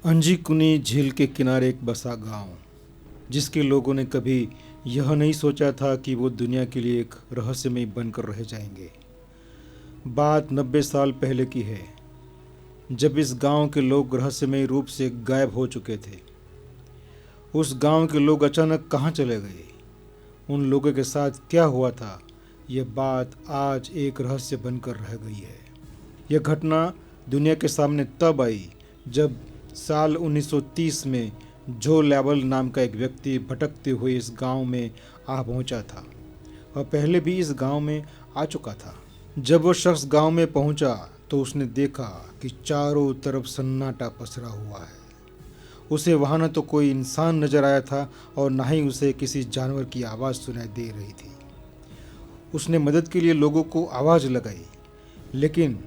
Anjikuni झील के किनारे एक बसा गांव, जिसके लोगों ने कभी यह नहीं सोचा था कि वो दुनिया के लिए एक रहस्यमय बनकर रह जाएंगे। बात 90 साल पहले की है, जब इस गांव के लोग रहस्यमय रूप से गायब हो चुके थे। उस गांव के लोग अचानक कहाँ चले गए, उन लोगों के साथ क्या हुआ था, यह बात आज एक रहस्य बनकर रह गई है। यह घटना दुनिया के सामने तब आई जब साल 1930 में जो लैवल नाम का एक व्यक्ति भटकते हुए इस गांव में आ पहुंचा था। वह पहले भी इस गांव में आ चुका था। जब वो शख्स गांव में पहुंचा तो उसने देखा कि चारों तरफ सन्नाटा पसरा हुआ है। उसे वहां न तो कोई इंसान नजर आया था और न ही उसे किसी जानवर की आवाज़ सुनाई दे रही थी। उसने मदद के लिए लोगों को आवाज़ लगाई, लेकिन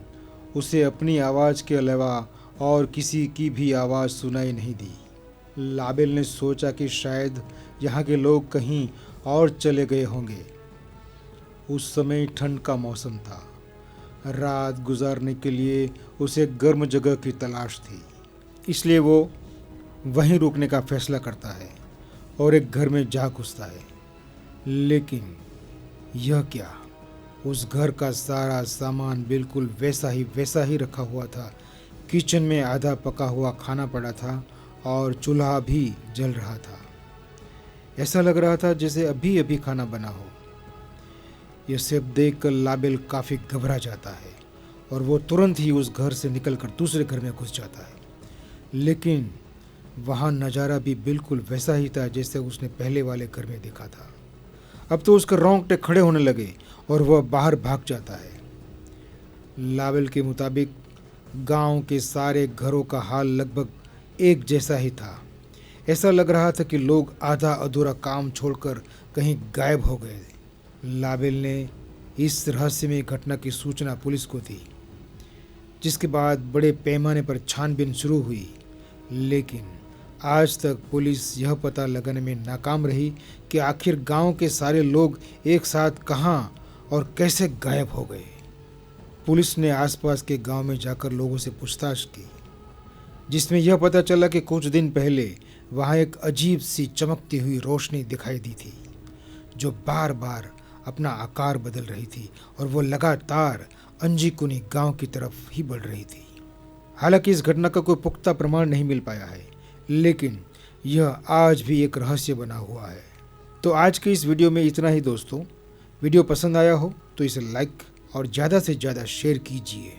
उसे अपनी आवाज़ के अलावा और किसी की भी आवाज़ सुनाई नहीं दी। लाबेल ने सोचा कि शायद यहाँ के लोग कहीं और चले गए होंगे। उस समय ठंड का मौसम था। रात गुजारने के लिए उसे गर्म जगह की तलाश थी, इसलिए वो वहीं रुकने का फैसला करता है और एक घर में जा घुसता है। लेकिन यह क्या, उस घर का सारा सामान बिल्कुल वैसा ही रखा हुआ था। किचन में आधा पका हुआ खाना पड़ा था और चूल्हा भी जल रहा था। ऐसा लग रहा था जैसे अभी अभी खाना बना हो। यह सब देखकर लाबेल काफ़ी घबरा जाता है और वो तुरंत ही उस घर से निकलकर दूसरे घर में घुस जाता है। लेकिन वहाँ नज़ारा भी बिल्कुल वैसा ही था जैसे उसने पहले वाले घर में देखा था। अब तो उसके रोंगटे खड़े होने लगे और वह बाहर भाग जाता है। लाबेल के मुताबिक गांव के सारे घरों का हाल लगभग एक जैसा ही था। ऐसा लग रहा था कि लोग आधा अधूरा काम छोड़कर कहीं गायब हो गए। लाबेल ने इस रहस्यमय घटना की सूचना पुलिस को दी, जिसके बाद बड़े पैमाने पर छानबीन शुरू हुई। लेकिन आज तक पुलिस यह पता लगाने में नाकाम रही कि आखिर गांव के सारे लोग एक साथ कहां और कैसे गायब हो गए। पुलिस ने आसपास के गांव में जाकर लोगों से पूछताछ की, जिसमें यह पता चला कि कुछ दिन पहले वहां एक अजीब सी चमकती हुई रोशनी दिखाई दी थी, जो बार बार अपना आकार बदल रही थी और वो लगातार अंजीकुनी गांव की तरफ ही बढ़ रही थी। हालांकि इस घटना का कोई पुख्ता प्रमाण नहीं मिल पाया है, लेकिन यह आज भी एक रहस्य बना हुआ है। तो आज के इस वीडियो में इतना ही दोस्तों। वीडियो पसंद आया हो तो इसे लाइक और ज़्यादा से ज़्यादा शेयर कीजिए।